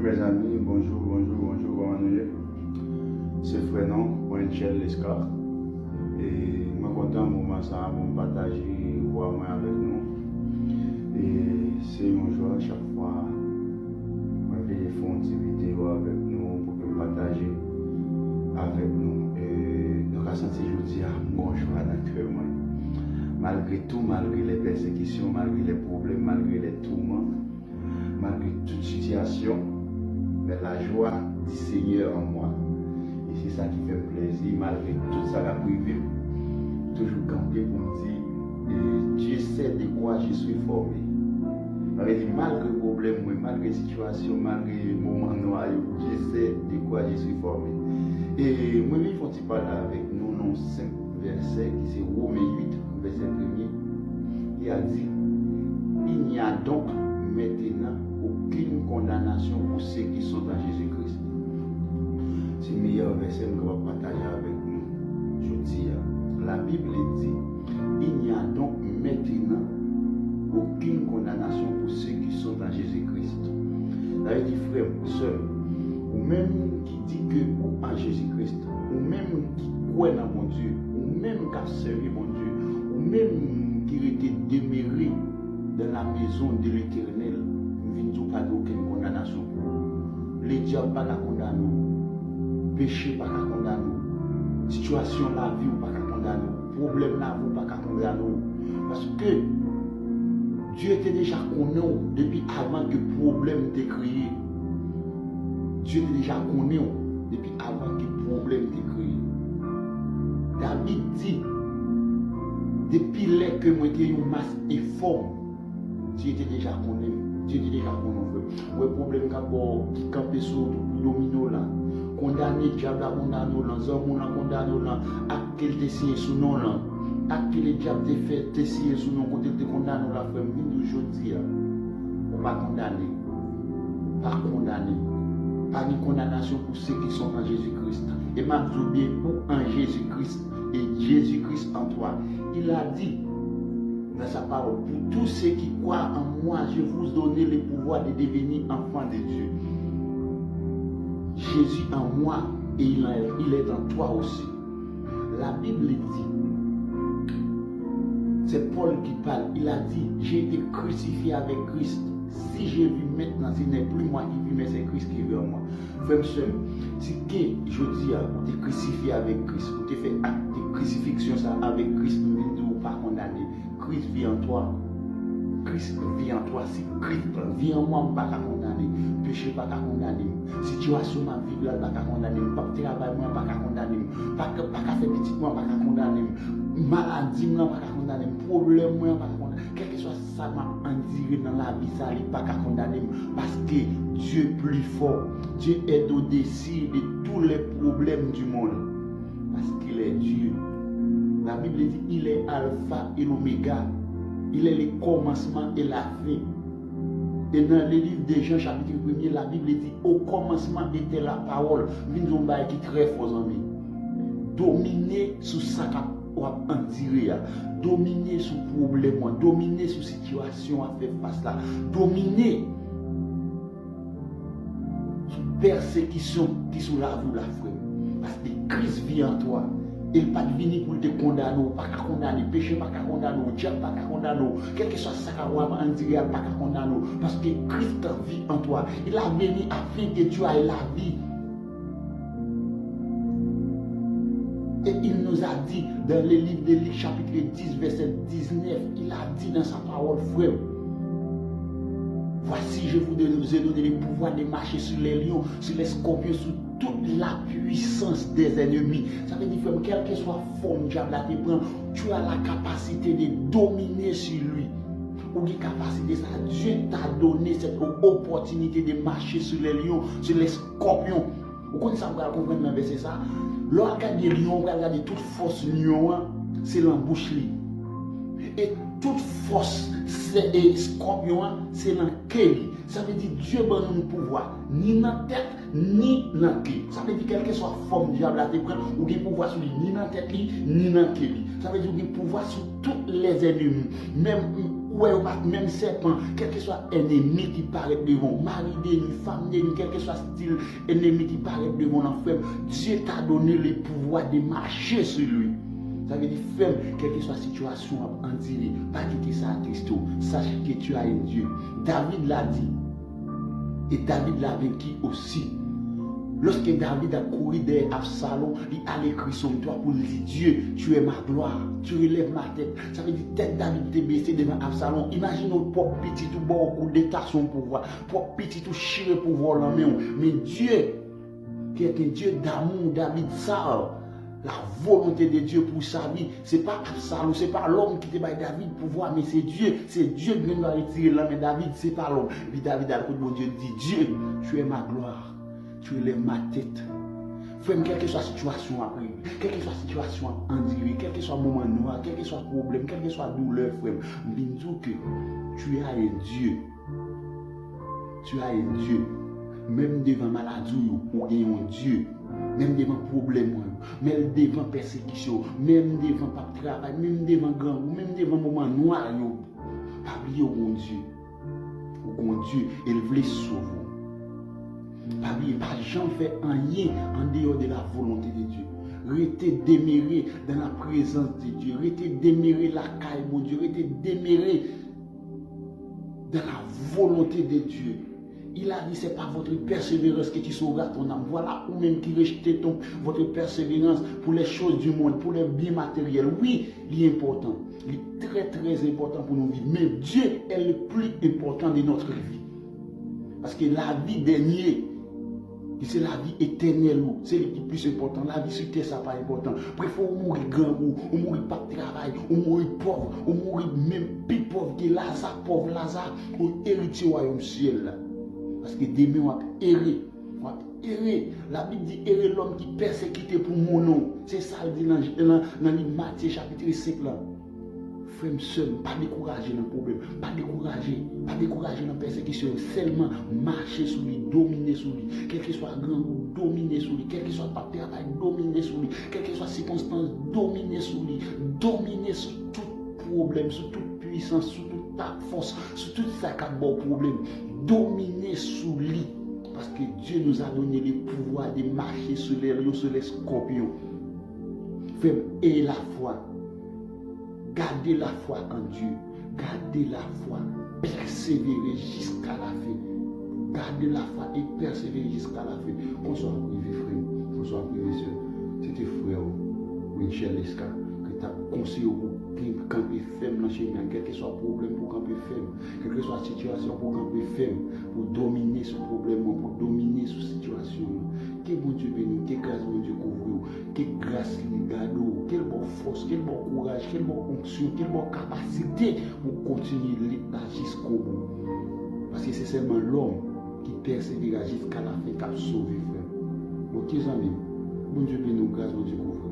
mes amis, bonjour, comment nous est? C'est Frénon, Poinchel Lescar. Et je suis content de partager voir moi avec nous. Et c'est une joie chaque fois je vais faire une petite vidéo avec nous pour partager avec nous. Et nous avons senti aujourd'hui une joie dans le cœur. Malgré tout, malgré les persécutions, malgré les problèmes, malgré les tourments, malgré toute situation, mais la joie du Seigneur en moi. Et c'est ça qui fait plaisir, malgré tout ça la privé. Toujours camper pour me dire, Dieu sait de quoi je suis formé. Malgré le problème, malgré la situation, malgré le moment noir, Dieu sait de quoi je suis formé. Et moi, il faut parler avec nous dans 5 versets, qui c'est Romains 8, verset 1er. Il a dit, il n'y a donc maintenant aucune condamnation pour ceux qui sont dans Jésus-Christ. C'est le meilleur verset que je vais partager avec nous. Je dis, la Bible dit, il n'y a donc maintenant aucune condamnation pour ceux qui sont dans Jésus-Christ. Ça veut dire, frère, seul, ou même qui dit que ou en Jésus-Christ, ou même qui croit dans mon Dieu, ou même qui a servi mon Dieu, ou même qui était demeuré dans la maison de l'Éternel, il n'y a pas d'aucune condamnation pour nous. Les diables pas condamner nous, péché pas condamner nous, situation la vie pas condamner nous, problème la vie pas condamner nous, parce que Dieu était déjà connu depuis avant que le problème t'ait créé. Dieu était déjà connu depuis avant que le problème t'ait créé. David dit, depuis là que moi j'ai une masse et forme, Dieu était déjà connu. Dieu était déjà connu. Le problème qui campait sur le domino là, condamné, diable à condamné, les hommes à condamné, à quel décès sous nom là. À qui les diables te fait essayer sous nos côtés de condamner la femme aujourd'hui, on va condamner, pas condamner, pas une condamnation pour ceux qui sont en Jésus-Christ. Et m'a dit pour en Jésus-Christ et Jésus-Christ en toi. Il a dit dans sa parole, pour tous ceux qui croient en moi, je vous donne le pouvoir de devenir enfants de Dieu. Jésus en moi et il est en toi aussi. La Bible dit, c'est Paul qui parle, il a dit, j'ai été crucifié avec Christ. Si je vis maintenant, ce n'est plus moi qui vis, mais c'est Christ qui vit en moi. Frère seul, si que je dis, tu es crucifié avec Christ, tu fait acte de crucifixion avec Christ, tu ne pas condamné. Christ vit en toi. Christ vit en toi. Si Christ vit en moi, je ne pas condamner. Péché, pas condamner. Situation, ma vie, là, pas condamner. Pas travail, pas condamner. Pas faire petit, pas condamner. Maladie, pas condamner. Problème, pas condamner. Quel que soit ça, m'a enduré dans la vie, ça, il pas condamner. Parce que Dieu est plus fort. Dieu est au-dessus de tous les problèmes du monde. Parce qu'il est Dieu. La Bible dit, il est alpha et l'oméga. Il est le commencement et la fin. Et dans le livre de Jean, chapitre 1er, la Bible dit, au commencement était la parole. Nous avons qui très fort amis. Dominer sous ça qu'on a enduré. Dominer sous problème, dominer sous situation à faire face là. Dominer sous persécution qui sous la vous la frère. Parce que Christ vit en toi. Il n'est pas venu pour te condamner, pas condamner, péché pas condamner, diable pas condamner, quel que soit ça qu'on va en dire, pas condamner, parce que Christ vit en toi. Il a venu afin que tu aies la vie. Et il nous a dit dans le livre de Luc, chapitre 10, verset 19, il a dit dans sa parole, frère, voici, je vous ai donné le pouvoir de marcher sur les lions, sur les scorpions, sur toute la puissance des ennemis. Ça veut dire que quelle que soit forme diable à te prendre, tu as la capacité de dominer sur lui. Ou la capacité, ça, Dieu t'a donné cette opportunité de marcher sur les lions, sur les scorpions. Vous connaissez ça, vous allez comprendre dans verset ça. Lorsqu'on regarde les lions, on regarde toute force lion, c'est l'embouche. Et toute force, c'est scorpion, c'est l'enquête. Ça veut dire Dieu donne nous pouvoir, ni dans la tête, ni dans la queue. Ça veut dire quelle que soit forme diable à te prendre, ou qu'il pouvoir sur lui, ni dans la tête, ni dans la queue. Ça veut dire qu'il pouvoir sur tous les ennemis. Même ou ouais, même serpent, quel que soit ennemi qui paraît devant, mari d'ennemi, femme d'ennemi, quel que soit style ennemi qui paraît devant l'enfer, Dieu t'a donné le pouvoir de marcher sur lui. Ça veut dire, femme, quelle que soit la situation en dire, pas quitter ça à Christ, sache que tu as un Dieu. David l'a dit, et David l'a vécu aussi. Lorsque David a couru derrière Absalom, il a écrit son toit pour lui dire, Dieu, tu es ma gloire, tu relèves ma tête. Ça veut dire, tête David était baissé devant Absalom. Imagine au propre petit tout bon coup d'état son pouvoir, propre petit tout chiré pouvoir la main. Mais Dieu, qui est un Dieu d'amour, David ça, la volonté de Dieu pour sa vie, ce n'est pas Absalom, ce n'est pas l'homme qui te bat David pouvoir, mais c'est Dieu qui vient retirer la main David, ce n'est pas l'homme. Puis David a le bon Dieu dit, Dieu, tu es ma gloire. Tu élèves ma tête. Frère, quelle que soit la situation après, quelle que soit la situation endurée, quel que soit le moment noir, quel que soit le problème, quelle que soit la douleur, frère, je dis que tu as un Dieu. Tu as un Dieu. Même devant maladie, ou il y a un Dieu. Même devant problème, même devant persécution, même devant pas de travail, même devant grand, même devant moment noir, pas oublier au bon Dieu. Au bon Dieu, il veut sauver. Pas jamais fait rien en dehors de la volonté de Dieu. Restez déméré dans la présence de Dieu. Restez déméré la caille, mon Dieu. Restez déméré dans la volonté de Dieu. Il a dit, ce n'est pas votre persévérance qui sauvera ton âme. Voilà ou même qui rejetez votre persévérance pour les choses du monde, pour les biens matériels. Oui, il est important. Il est très très important pour nous vivre. Mais Dieu est le plus important de notre vie. Parce que la vie dernière, c'est la vie éternelle, c'est le plus important. La vie sur terre, ça n'est pas important. Préfère mourir grand ou mourir pas de travail, ou mourir pauvre, ou mourir même plus pauvre que Lazare, pauvre Lazare, ou héritier au royaume ciel. Parce que demain, on va errer. La Bible dit errer l'homme qui persécuté pour mon nom. C'est ça le dit dans le Matthieu chapitre 5 là. Frère, seul, pas décourager dans le problème, pas décourager dans la persécution, seulement marcher sur lui, dominer sur lui, quel que soit grand, dominer sur lui, quel que soit pas travail, dominer sur lui, quelle que soit circonstance, dominer sur lui, dominer sur tout problème, sur toute puissance, sur toute ta force, sur tout ça qui a bon problème, dominer sur lui, parce que Dieu nous a donné le pouvoir de marcher sur les lions, sur les scorpions. Frère, et la foi. Gardez la foi en Dieu. Gardez la foi. Persévérez jusqu'à la fin. Gardez la foi et persévérez jusqu'à la fin. Qu'on soit privé, frère. Qu'on soit privé, sœur. C'était frère Michel Lesca qui t'a conseillé pour camper ferme dans chez nous. Quel que soit le problème, pour camper ferme. Quelle que soit la situation, pour camper ferme. Pour dominer ce problème, pour dominer cette situation. Que bon Dieu bénisse, que grâce bon Dieu couvre, que grâce lui garde, quelle bonne force, quel bon courage, quelle bonne onction, quelle bonne capacité pour continuer là jusqu'au bout. Parce que c'est seulement l'homme qui persévère jusqu'à la fin qui a sauvé, frère. Donc, les amis, bon Dieu bénisse, grâce bon Dieu couvre.